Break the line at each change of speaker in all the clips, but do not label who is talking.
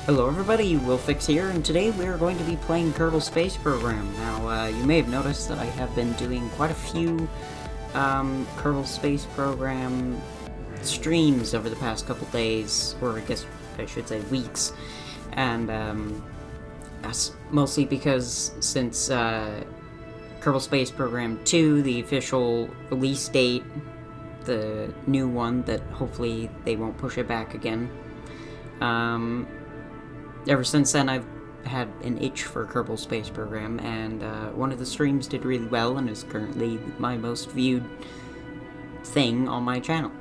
Hello everybody, Willfix here, and today we are going to be playing Kerbal Space Program. Now, you may have noticed that I have been doing quite a few Kerbal Space Program streams over the past couple days, or I guess I should say weeks, and that's mostly because since Kerbal Space Program 2, the official release date, the new one that hopefully they won't push it back again, ever since then, I've had an itch for Kerbal Space Program, and one of the streams did really well and is currently my most viewed thing on my channel.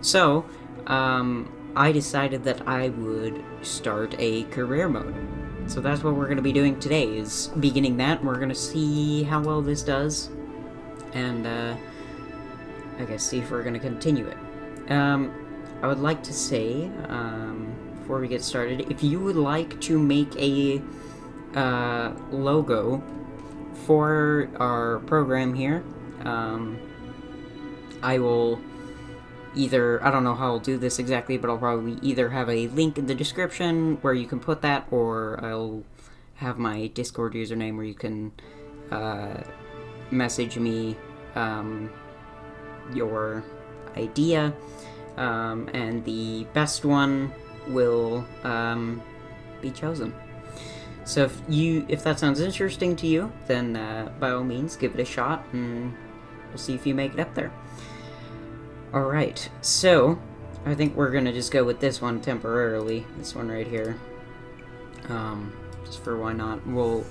So, I decided that I would start a career mode. So that's what we're going to be doing today, is beginning that. We're going to see how well this does, and I guess see if we're going to continue it. I would like to say, before we get started, if you would like to make a logo for our program here, I will either, I don't know how I'll do this exactly, but I'll probably either have a link in the description where you can put that, or I'll have my Discord username where you can message me your idea, and the best one will be chosen. So if that sounds interesting to you, then by all means give it a shot, and we'll see if you make it up there. Alright, so I think we're gonna just go with this one temporarily, this one right here, just for why not. We'll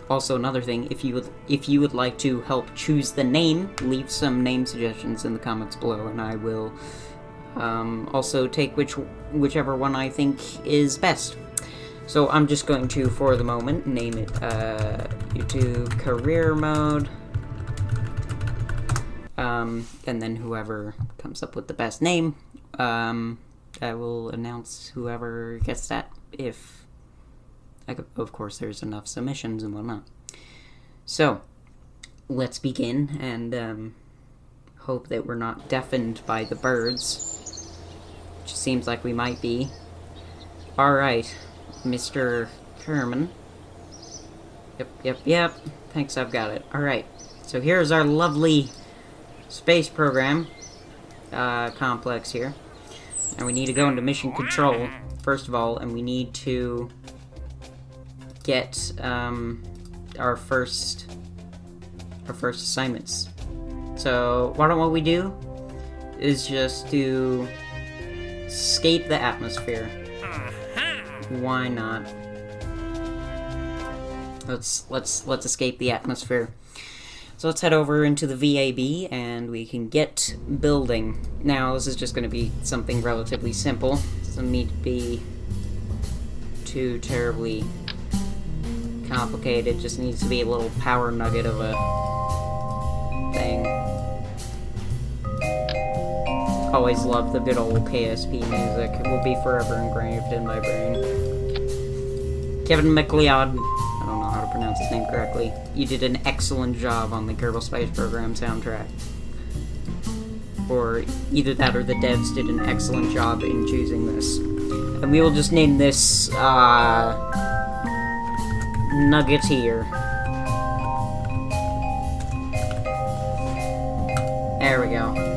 also, another thing, if you would like to help choose the name, leave some name suggestions in the comments below, and I will also take whichever one I think is best. So I'm just going to, for the moment, name it YouTube Career Mode, and then whoever comes up with the best name, I will announce whoever gets that, if, of course, there's enough submissions and whatnot. So let's begin, and hope that we're not deafened by the birds. Which seems like we might be. Alright, Mr. Kerbin. Yep. Thanks, I've got it. Alright, so here's our lovely space program complex here. And we need to go into mission control, first of all, and we need to get our first assignments. So, what we do is just to escape the atmosphere. Why not? Let's escape the atmosphere. So let's head over into the VAB and we can get building. Now this is just going to be something relatively simple. Doesn't need to be too terribly complicated. Just needs to be a little power nugget of a thing. Always loved the good old KSP music. It will be forever engraved in my brain. Kevin McLeod, I don't know how to pronounce his name correctly. You did an excellent job on the Kerbal Space Program soundtrack. Or either that or the devs did an excellent job in choosing this. And we will just name this, Nuggeteer. There we go.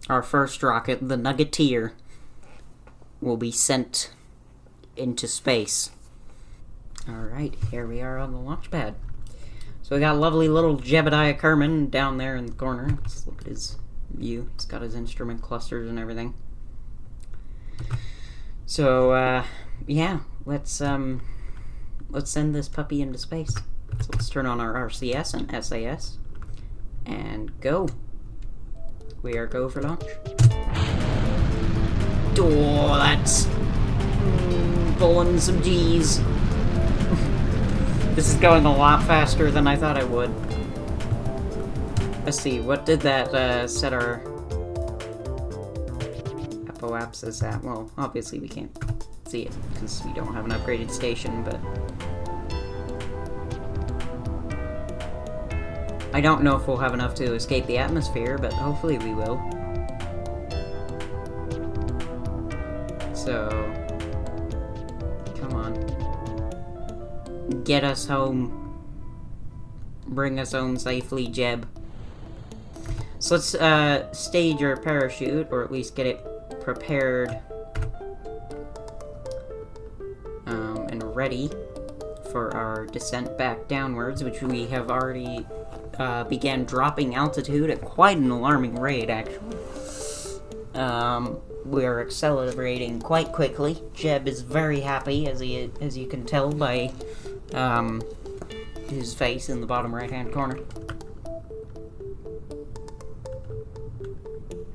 Our first rocket, the Nuggeteer, will be sent into space. Alright, here we are on the launch pad. So we got lovely little Jebediah Kerbin down there in the corner. Let's look at his view. He's got his instrument clusters and everything. So, yeah, let's send this puppy into space. So let's turn on our RCS and SAS, and go. We are go for launch. Oh, that's pulling some G's. This is going a lot faster than I thought it would. Let's see, what did that set our apoapsis at? Well, obviously we can't see it because we don't have an upgraded station, but I don't know if we'll have enough to escape the atmosphere, but hopefully we will. So, come on. Get us home. Bring us home safely, Jeb. So let's stage our parachute, or at least get it prepared and ready for our descent back downwards, which we have already began dropping altitude at quite an alarming rate, actually. We are accelerating quite quickly. Jeb is very happy, as you can tell by his face in the bottom right-hand corner.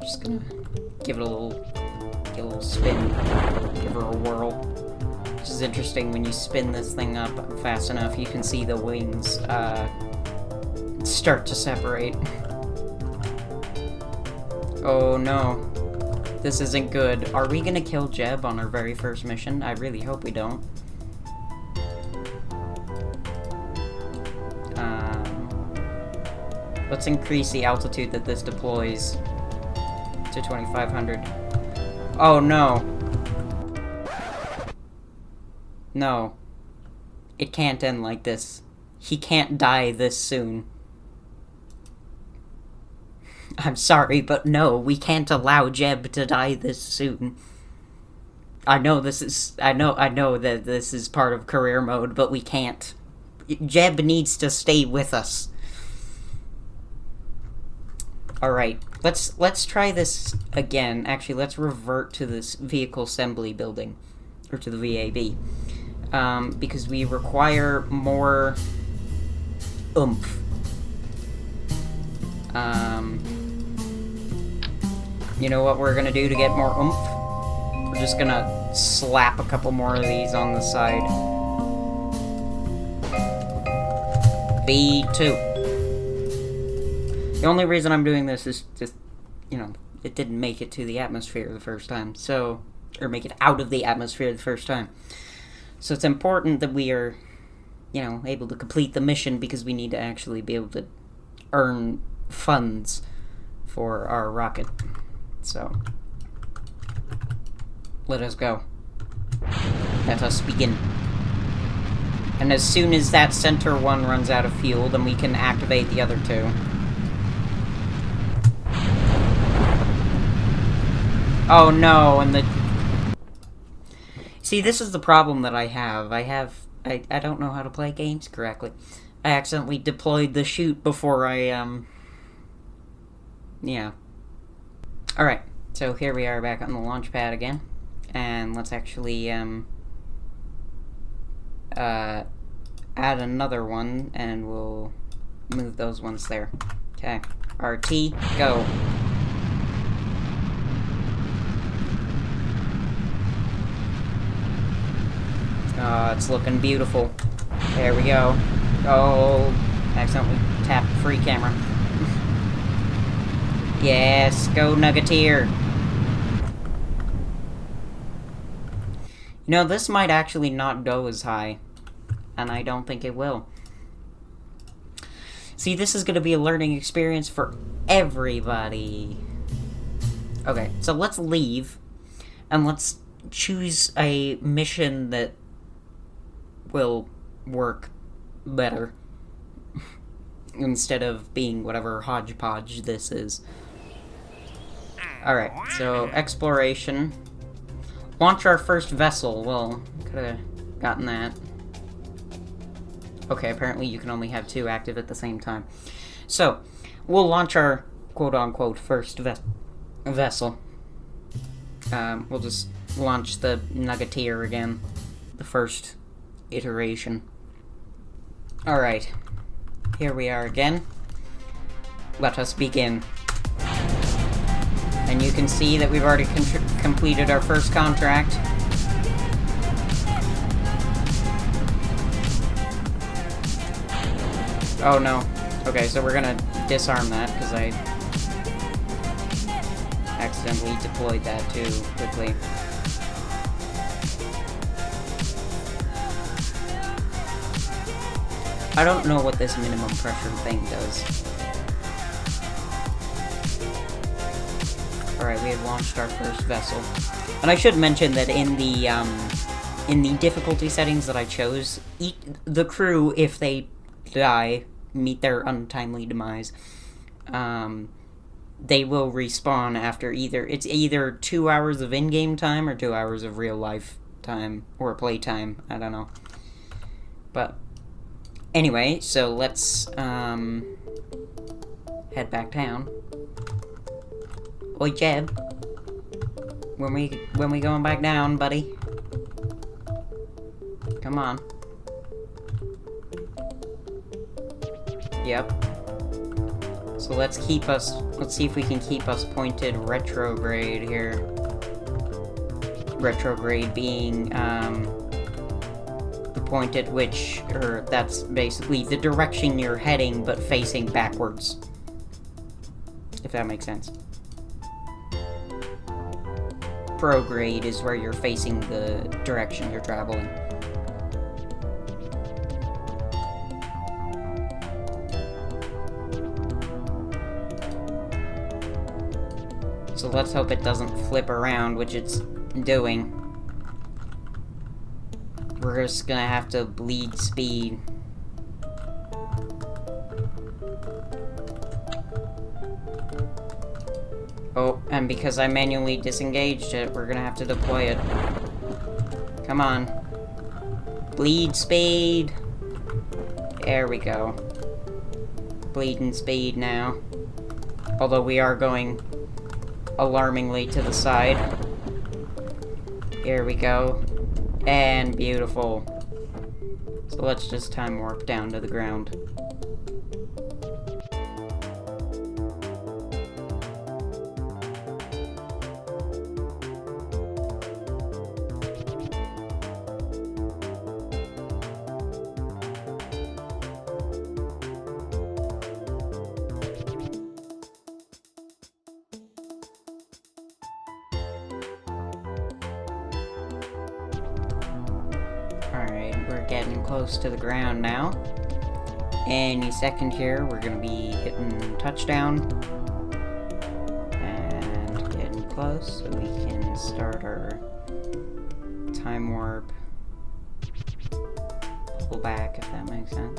Just gonna give it a little spin, give her a whirl. Which is interesting, when you spin this thing up fast enough, you can see the wings start to separate. Oh no. This isn't good. Are we gonna kill Jeb on our very first mission? I really hope we don't. Let's increase the altitude that this deploys to 2,500. Oh no. No. It can't end like this. He can't die this soon. I'm sorry, but no, we can't allow Jeb to die this soon. I know that this is part of career mode, but we can't. Jeb needs to stay with us. Alright, let's try this again. Actually, let's revert to this vehicle assembly building, or to the VAB. Because we require more oomph. You know what we're gonna do to get more oomph? We're just gonna slap a couple more of these on the side. V2. The only reason I'm doing this is just, it didn't make it to the atmosphere the first time, so, or make it out of the atmosphere the first time. So it's important that we are, able to complete the mission, because we need to actually be able to earn funds for our rocket. So, let us go. Let us begin. And as soon as that center one runs out of fuel, then we can activate the other two. Oh no, and See, this is the problem that I have. I don't know how to play games correctly. I accidentally deployed the chute before I, yeah. Alright, so here we are back on the launch pad again. And let's actually, add another one, and we'll move those ones there. Okay, RT, go. It's looking beautiful. There we go. Oh, accidentally tapped free camera. Yes, go Nuggeteer. This might actually not go as high. And I don't think it will. See, this is going to be a learning experience for everybody. Okay, so let's leave. And let's choose a mission that will work better. Instead of being whatever hodgepodge this is. Alright, so exploration. Launch our first vessel. Well, could have gotten that. Okay, apparently you can only have two active at the same time. So, we'll launch our quote-unquote first vessel. We'll just launch the Nuggeteer again. The first iteration. Alright. Here we are again. Let us begin. And you can see that we've already completed our first contract. Oh no. Okay, so we're gonna disarm that, because I accidentally deployed that too quickly. I don't know what this minimum pressure thing does. Alright, we have launched our first vessel. And I should mention that in the difficulty settings that I chose, the crew, if they die, meet their untimely demise, they will respawn after either 2 hours of in-game time or 2 hours of real-life time, or playtime, I don't know. But, anyway, so let's, head back down. Oi, Jeb. When we going back down, buddy? Come on. Yep. So let's see if we can keep us pointed retrograde here. Retrograde being, the point at which, or that's basically the direction you're heading, but facing backwards. If that makes sense. Prograde is where you're facing the direction you're traveling. So let's hope it doesn't flip around, which it's doing. We're just gonna have to bleed speed. Oh, and because I manually disengaged it, we're gonna have to deploy it. Come on. Bleed speed! There we go. Bleeding speed now. Although we are going alarmingly to the side. Here we go. And beautiful. So let's just time warp down to the ground. Alright, we're getting close to the ground now. Any second here, we're gonna be hitting touchdown. And getting close, so we can start our time warp. Pull back, if that makes sense.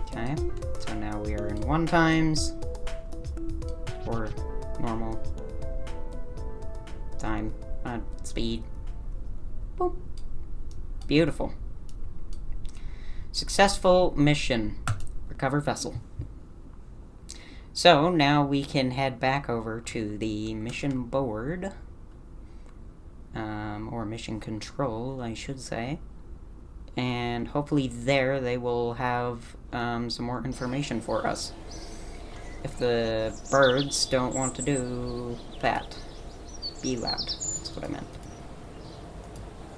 Okay, so now we are in 1 times. Or normal time, speed. Boop. Beautiful. Successful mission. Recover vessel. So, now we can head back over to the mission board. Or mission control, I should say. And hopefully there they will have some more information for us. If the birds don't want to do that. Be loud. That's what I meant.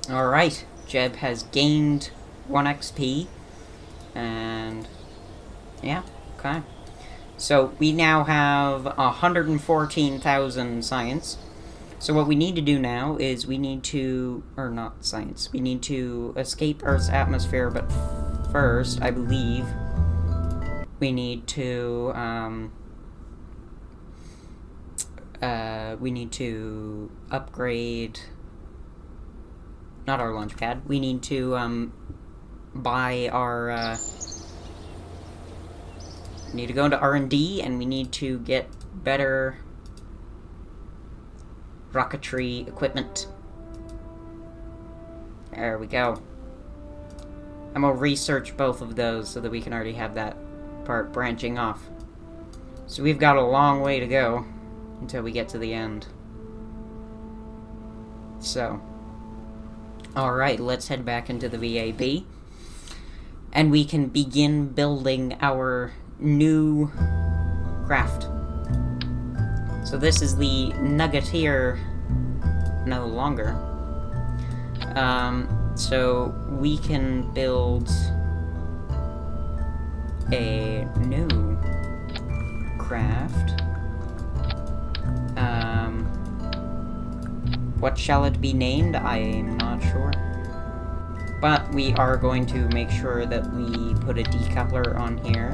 Alright. Jeb has gained 1 XP, and yeah, okay. So we now have 114,000 science. So what we need to do now is we need to, or not science, we need to escape Earth's atmosphere, but first, I believe, we need to, upgrade... Not our launch pad. We need to, buy our, we need to go into R&D, and we need to get better rocketry equipment. There we go. I'm gonna research both of those so that we can already have that part branching off. So we've got a long way to go until we get to the end. So... Alright, let's head back into the VAB. And we can begin building our new craft. So this is the Nuggeteer no longer. So we can build a new craft. What shall it be named? I'm not sure. But we are going to make sure that we put a decoupler on here.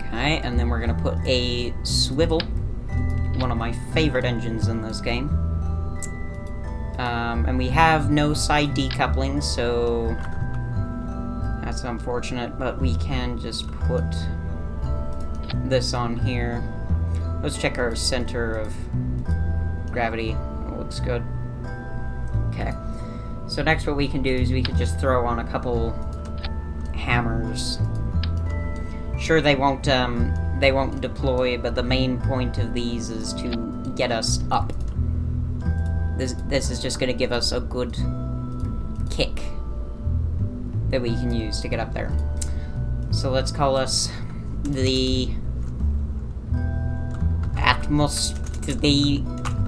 Okay, and then we're going to put a swivel one of my favorite engines in this game. And we have no side decoupling, so that's unfortunate, but we can just put this on here. Let's check our center of gravity. It looks good. Okay. So next what we can do is we could just throw on a couple hammers. Sure, they won't deploy, but the main point of these is to get us up. This is just going to give us a good kick that we can use to get up there. So let's call us the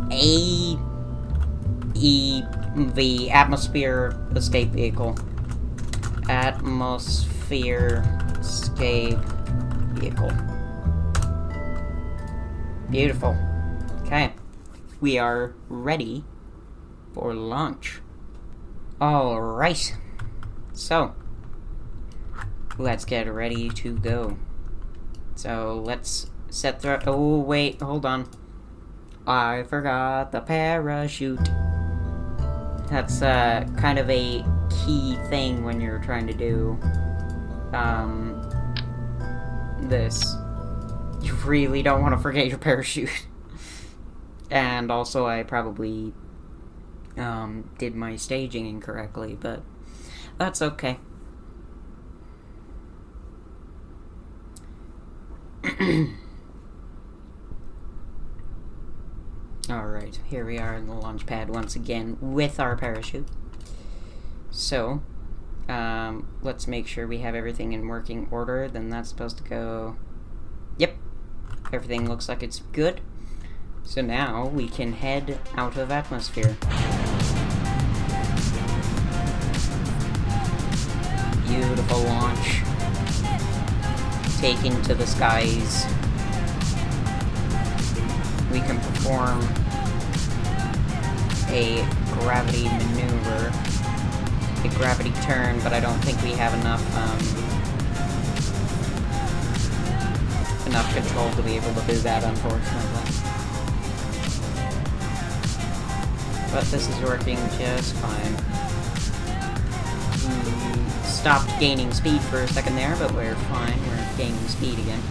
AEV Atmosphere Escape Vehicle. Atmosphere Escape Vehicle. Beautiful. Okay. We are ready for launch. Alright. So, let's get ready to go. So, let's set the... Oh, wait, hold on. I forgot the parachute. That's kind of a key thing when you're trying to do this. You really don't want to forget your parachute. And also, I probably did my staging incorrectly, but that's okay. Alright, here we are in the launch pad once again with our parachute. So, let's make sure we have everything in working order. Then that's supposed to go... Yep, everything looks like it's good. So now we can head out of atmosphere. Beautiful launch. Taken to the skies. We can perform a gravity maneuver, a gravity turn, but I don't think we have enough control to be able to do that, unfortunately. But this is working just fine. Stopped gaining speed for a second there, but we're fine. We're gaining speed again.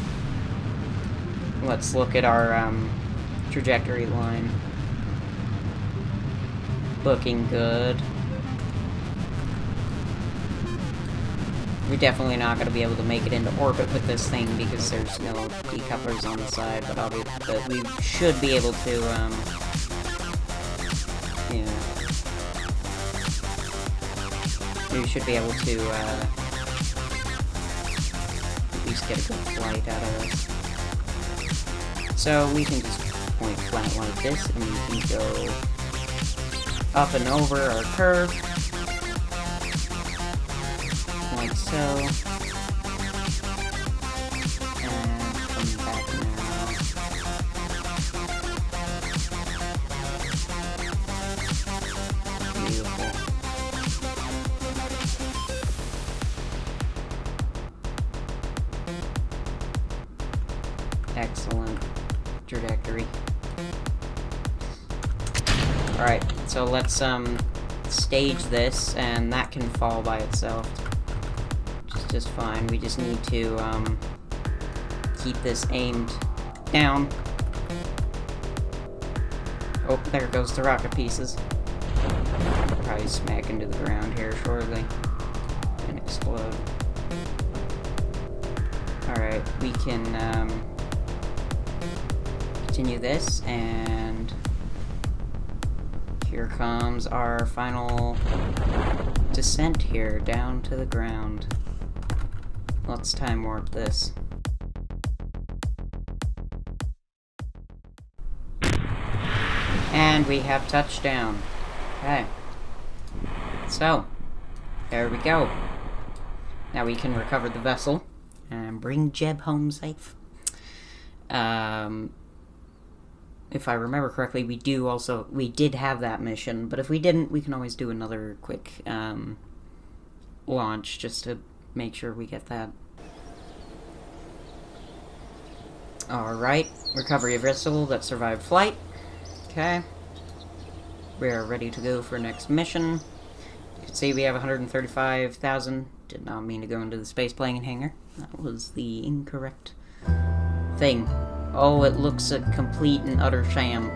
Let's look at our trajectory line. Looking good. We're definitely not going to be able to make it into orbit with this thing because there's no decouplers on the side, but we should be able to, we should be able to, at least get a good flight out of this. So we can just point flat like this, and we can go up and over our curve. Like so. And come back now. Beautiful. Excellent trajectory. Alright, so let's stage this, and that can fall by itself. Just fine. We just need to keep this aimed down. Oh, there goes the rocket pieces. Probably smack into the ground here shortly and explode. Alright, we can continue this, and here comes our final descent here down to the ground. Let's time warp this. And we have touchdown. Okay. So, there we go. Now we can recover the vessel and bring Jeb home safe. If I remember correctly, we did have that mission, but if we didn't, we can always do another quick launch just to make sure we get that. Alright, recovery of Rissel that survived flight. Okay. We are ready to go for next mission. You can see we have 135,000. Did not mean to go into the space plane hangar. That was the incorrect thing. Oh, it looks a complete and utter sham.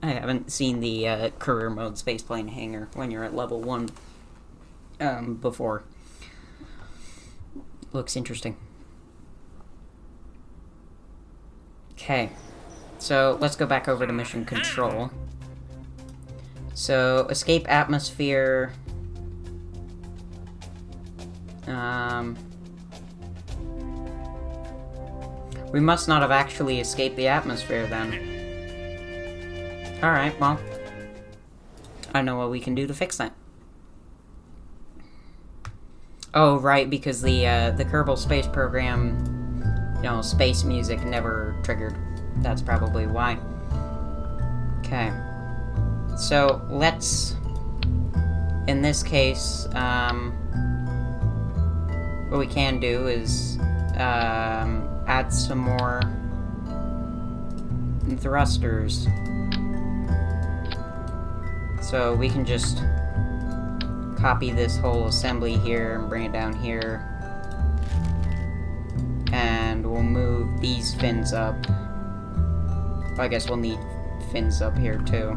I haven't seen the career mode spaceplane hangar when you're at level 1 before. Looks interesting. Okay, so let's go back over to mission control. So, escape atmosphere. We must not have actually escaped the atmosphere then. Alright, well, I know what we can do to fix that. Oh, right, because the Kerbal Space Program, you know, space music never triggered. That's probably why. Okay. So, let's, in this case, what we can do is, add some more thrusters. So we can just copy this whole assembly here and bring it down here. And we'll move these fins up. Well, I guess we'll need fins up here too.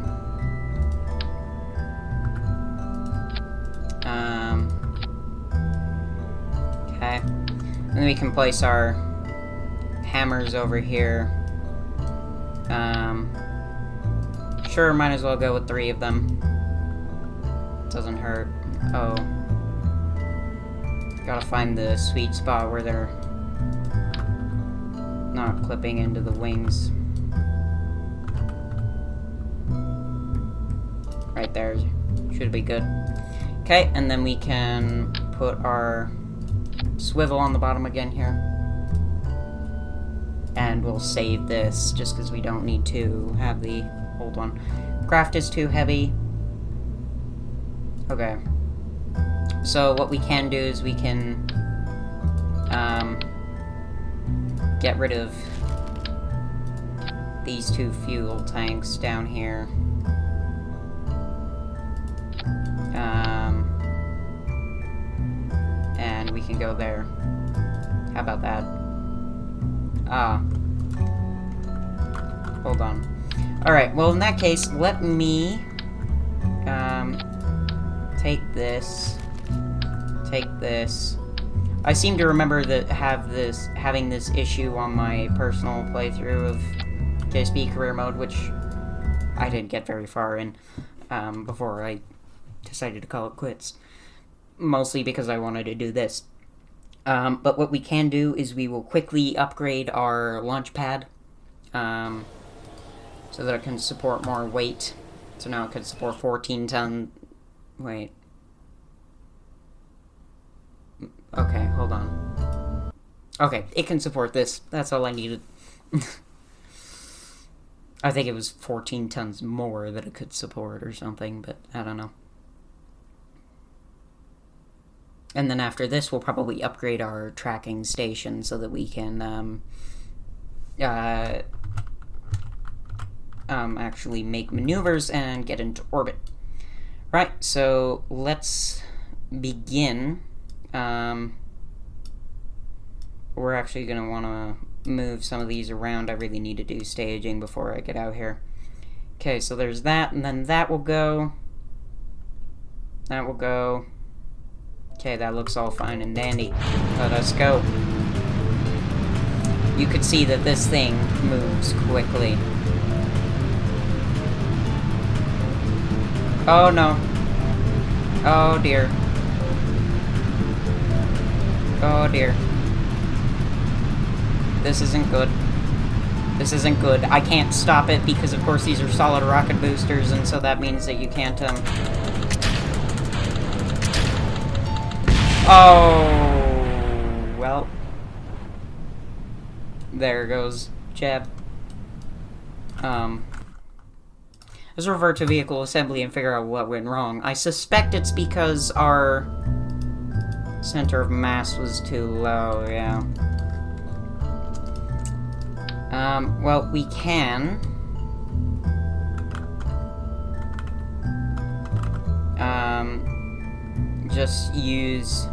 Okay. And then we can place our hammers over here. Sure, might as well go with 3 of them. Doesn't hurt. Oh. Gotta find the sweet spot where they're not clipping into the wings. Right there. Should be good. Okay, and then we can put our swivel on the bottom again here. And we'll save this, just because we don't need to have the old one. Craft is too heavy. Okay. So what we can do is we can get rid of these 2 fuel tanks down here. And we can go there. How about that? Hold on. Alright, well in that case, let me take this. Take this. I seem to remember that having this issue on my personal playthrough of KSP career mode, which I didn't get very far in before I decided to call it quits. Mostly because I wanted to do this. But what we can do is we will quickly upgrade our launch pad so that it can support more weight. So now it can support 14 ton... Wait. Okay, hold on. Okay, it can support this. That's all I needed. I think it was 14 tons more that it could support or something, but I don't know. And then after this, we'll probably upgrade our tracking station so that we can actually make maneuvers and get into orbit. Right, so let's begin. We're actually going to want to move some of these around. I really need to do staging before I get out here. Okay, so there's that, and then that will go. That will go. Okay, that looks all fine and dandy. Let us go. You could see that this thing moves quickly. Oh no. Oh dear. Oh dear. This isn't good. This isn't good. I can't stop it because of course these are solid rocket boosters, and so that means that you can't Oh, well. There goes Jeb. Let's revert to vehicle assembly and figure out what went wrong. I suspect it's because our center of mass was too low, yeah. Well, we can... just use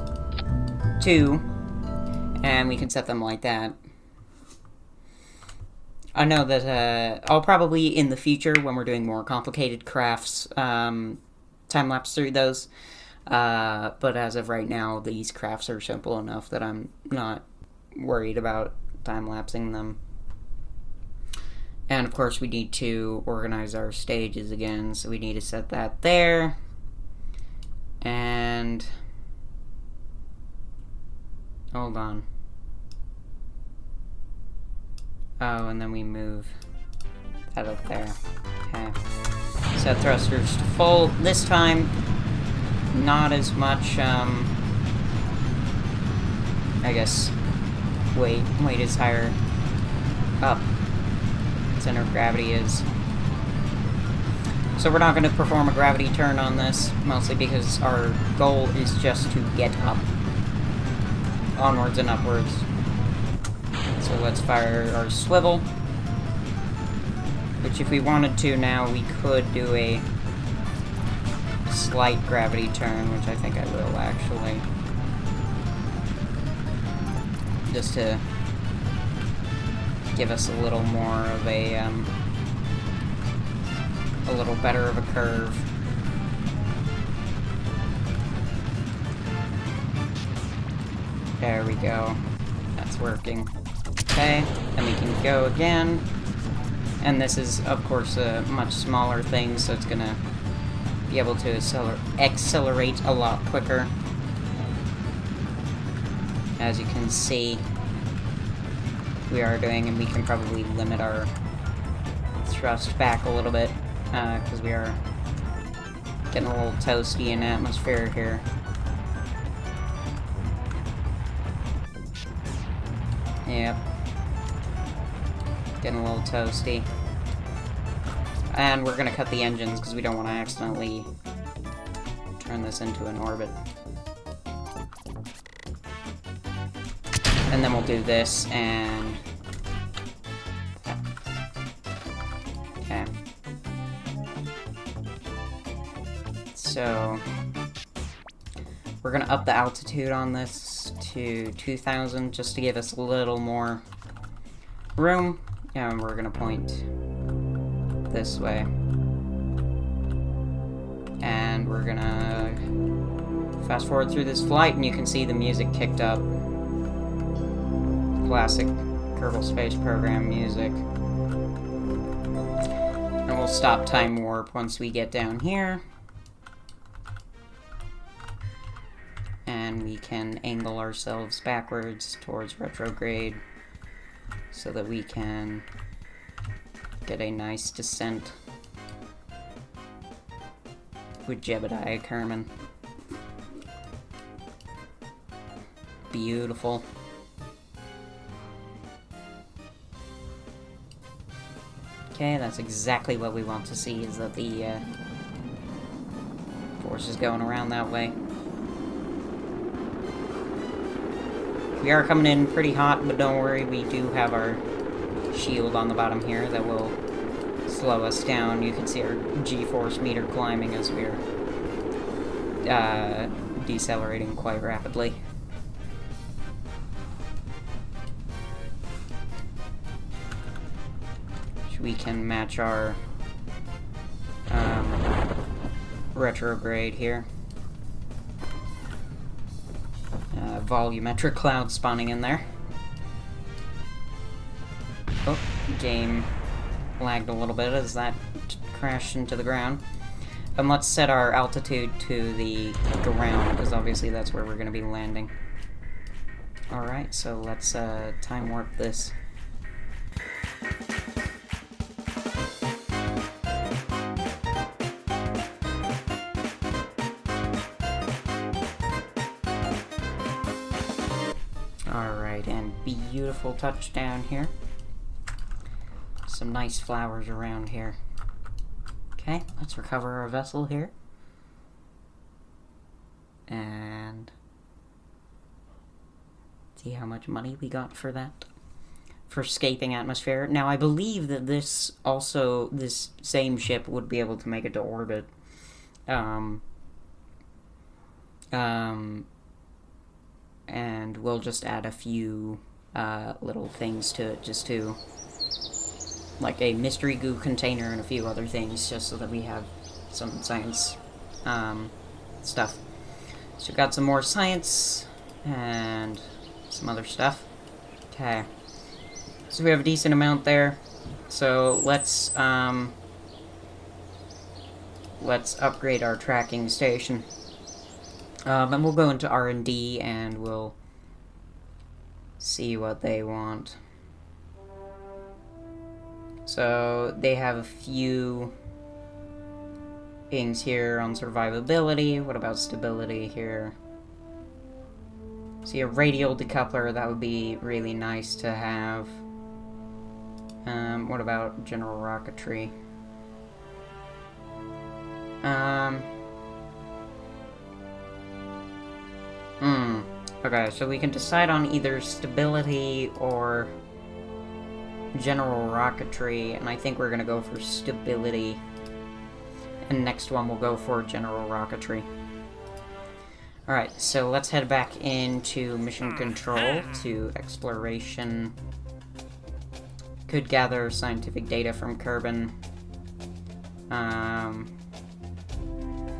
2, and we can set them like that. I know that, I'll probably, in the future, when we're doing more complicated crafts, time-lapse through those. But as of right now, these crafts are simple enough that I'm not worried about time-lapsing them. And, of course, we need to organize our stages again, so we need to set that there. And... hold on. Oh, and then we move that up there. Okay. Set thrusters to full. This time, not as much, I guess, weight is higher up. Center of gravity is. So we're not going to perform a gravity turn on this, mostly because our goal is just to get up. Onwards and upwards. So let's fire our swivel. Which if we wanted to now, we could do a slight gravity turn, which I think I will actually. Just to give us a little more of a little better of a curve. There we go. That's working. Okay, and we can go again. And this is, of course, a much smaller thing, so it's gonna be able to accelerate a lot quicker. As you can see, we are doing, and we can probably limit our thrust back a little bit, because we are getting a little toasty in atmosphere here. Yep. Getting a little toasty. And we're gonna cut the engines because we don't want to accidentally turn this into an orbit. And then we'll do this and... okay. So... we're gonna up the altitude on this to 2,000 just to give us a little more room. And we're gonna point this way. And we're gonna fast forward through this flight, and you can see the music kicked up. Classic Kerbal Space Program music. And we'll stop time warp once we get down here. And we can angle ourselves backwards towards retrograde so that we can get a nice descent with Jebediah Kerbin. Beautiful. Okay, that's exactly what we want to see, is that the force is going around that way. We are coming in pretty hot, but don't worry, we do have our shield on the bottom here that will slow us down. You can see our G-force meter climbing as we're decelerating quite rapidly. We can match our retrograde here. Volumetric cloud spawning in there. Oh, game lagged a little bit as that crashed into the ground. And let's set our altitude to the ground, because obviously that's where we're going to be landing. Alright, so let's time warp this. Alright, and beautiful touchdown here. Some nice flowers around here. Okay, let's recover our vessel here. And see how much money we got for that. for escaping atmosphere. Now, I believe that this same ship would be able to make it to orbit. And we'll just add a few little things to it, just to, like a mystery goo container and a few other things, just so that we have some science stuff. So we've got some more science and some other stuff. Okay. So we have a decent amount there. So let's upgrade our tracking station. And we'll go into R&D and we'll see what they want. So they have a few things here on survivability. What about stability here? See, a radial decoupler, that would be really nice to have. What about general rocketry? Okay, so we can decide on either stability or general rocketry, and I think we're gonna go for stability. And next one we'll go for general rocketry. Alright, so let's head back into mission control to exploration. Could gather scientific data from Kerbin.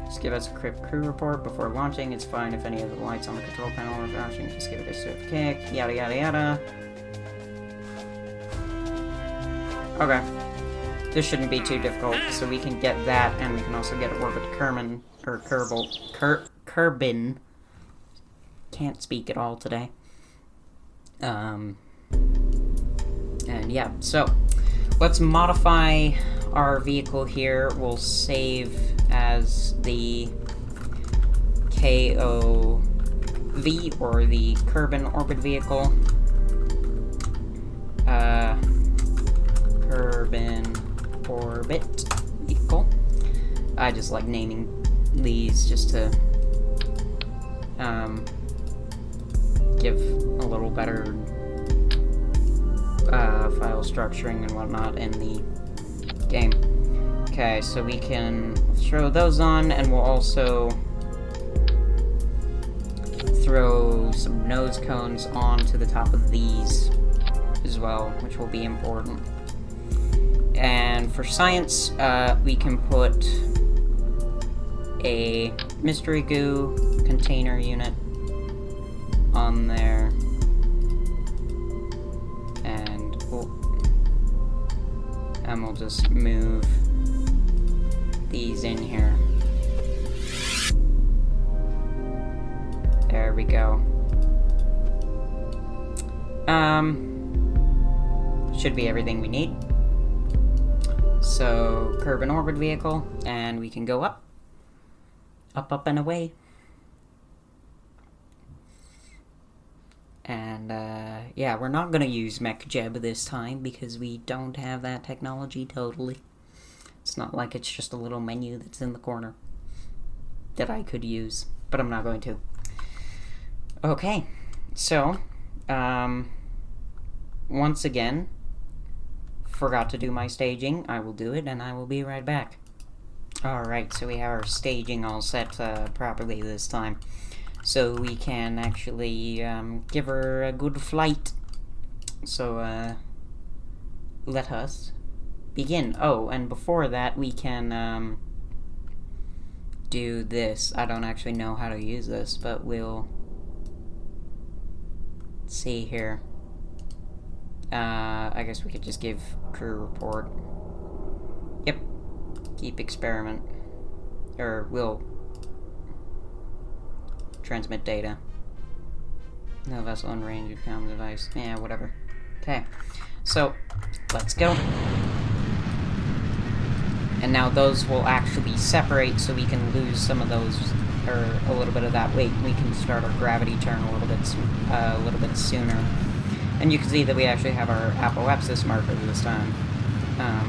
Just give us a quick crew report before launching. It's fine if any of the lights on the control panel are flashing. Just give it a swift kick. Yada yada yada. Okay. This shouldn't be too difficult, so we can get that, and we can also get orbit Kerbin, or Kerbin. Can't speak at all today. And yeah, so let's modify our vehicle here. We'll save as the KOV, or the Kerbin orbit vehicle. Kerbin orbit vehicle. I just like naming these just to give a little better file structuring and whatnot in the game. Okay, so we can throw those on, and we'll also throw some nose cones onto the top of these as well, which will be important. And for science, we can put a mystery goo container unit on there, and we'll just move these in here. There we go. Should be everything we need. So, Kerbin orbit vehicle, and we can go up. Up, and away. And, yeah, we're not gonna use Mk2 this time, because we don't have that technology totally. It's not like it's just a little menu that's in the corner that I could use, but I'm not going to. Okay, so, once again, forgot to do my staging. I will do it, and I will be right back. Alright, so we have our staging all set properly this time. So we can actually give her a good flight. So, let us begin. Oh, and before that, we can do this. I don't actually know how to use this, but we'll see here. I guess we could just give crew report. Yep. Keep experiment. Or we'll transmit data. No vessel in range of common device. Yeah, whatever. Okay. So, let's go. And now those will actually separate, so we can lose some of those, or a little bit of that weight. We can start our gravity turn a little bit sooner. And you can see that we actually have our apoapsis marker this time,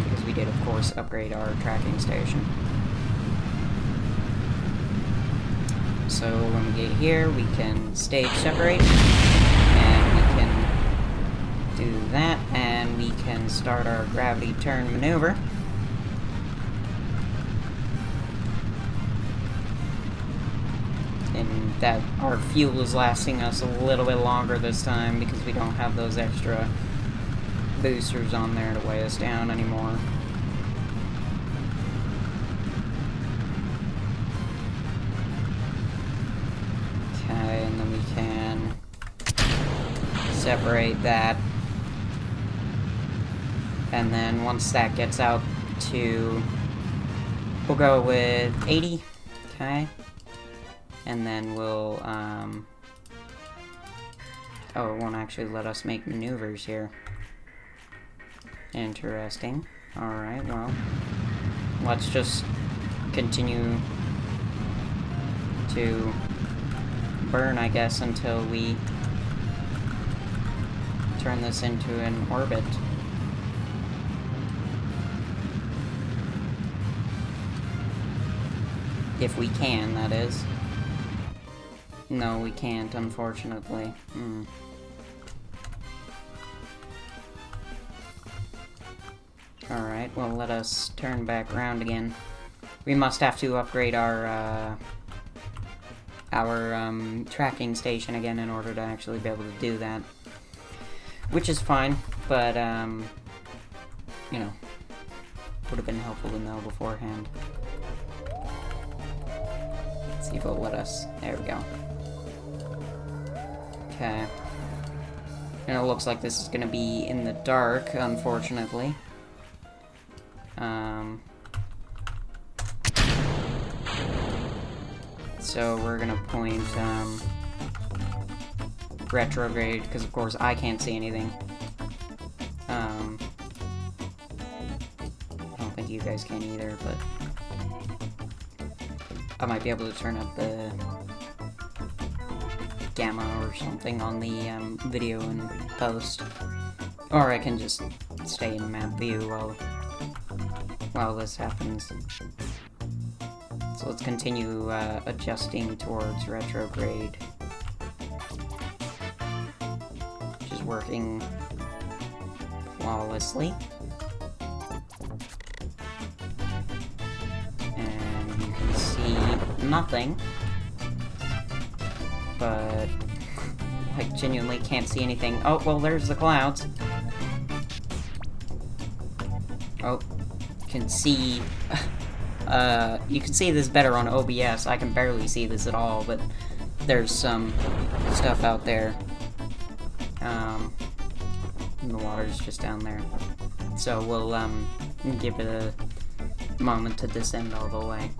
because we did, of course, upgrade our tracking station. So when we get here, we can stage separate, and we can do that, and we can start our gravity turn maneuver. And that our fuel is lasting us a little bit longer this time because we don't have those extra boosters on there to weigh us down anymore. Okay, and then we can separate that. And then once that gets out to, we'll go with 80, okay? And then we'll, oh, it won't actually let us make maneuvers here. Interesting. Alright, well, let's just continue to burn, I guess, until we turn this into an orbit. If we can, that is. No, we can't, unfortunately. Alright, well, let us turn back around again. We must have to upgrade our tracking station again in order to actually be able to do that. Which is fine, but, you know, would have been helpful to know beforehand. Let's see if it'll let us. There we go. Okay. And it looks like this is gonna be in the dark, unfortunately. So we're gonna point, retrograde, because of course I can't see anything. I don't think you guys can either, but I might be able to turn up the gamma or something on the video and post. Or I can just stay in map view while this happens. So let's continue adjusting towards retrograde, which is working flawlessly. And you can see nothing, but like genuinely can't see anything. Oh, well, there's the clouds. Oh, you can see this better on OBS. I can barely see this at all, but there's some stuff out there. And the water's just down there. So we'll give it a moment to descend all the way.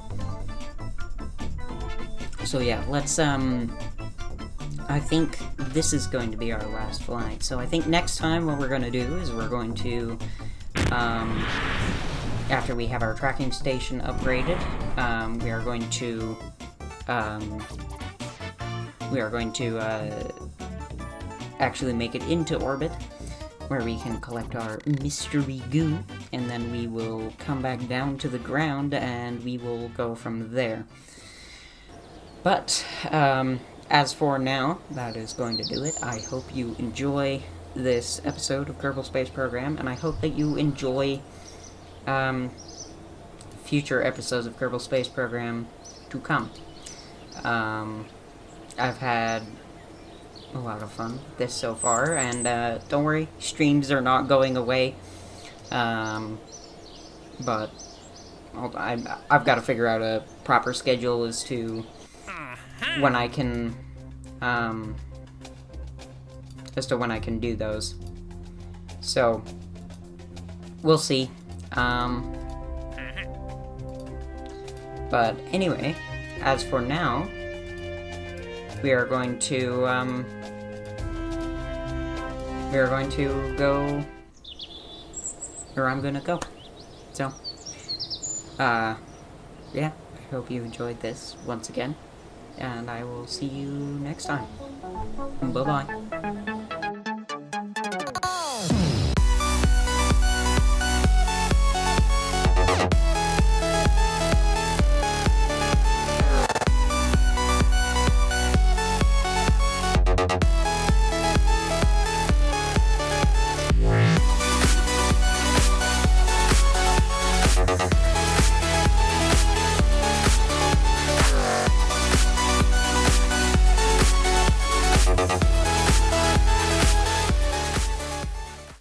So yeah, let's I think this is going to be our last flight. So I think next time what we're going to do is we're going to after we have our tracking station upgraded, we are going to actually make it into orbit, where we can collect our mystery goo, and then we will come back down to the ground, and we will go from there. But, as for now, that is going to do it. I hope you enjoy this episode of Kerbal Space Program, and I hope that you enjoy future episodes of Kerbal Space Program to come. I've had a lot of fun with this so far, and don't worry, streams are not going away. But I've got to figure out a proper schedule as to when I can do those. So we'll see. But anyway, as for now, we are going to go where I'm gonna go. So, yeah, I hope you enjoyed this once again, and I will see you next time. Bye-bye.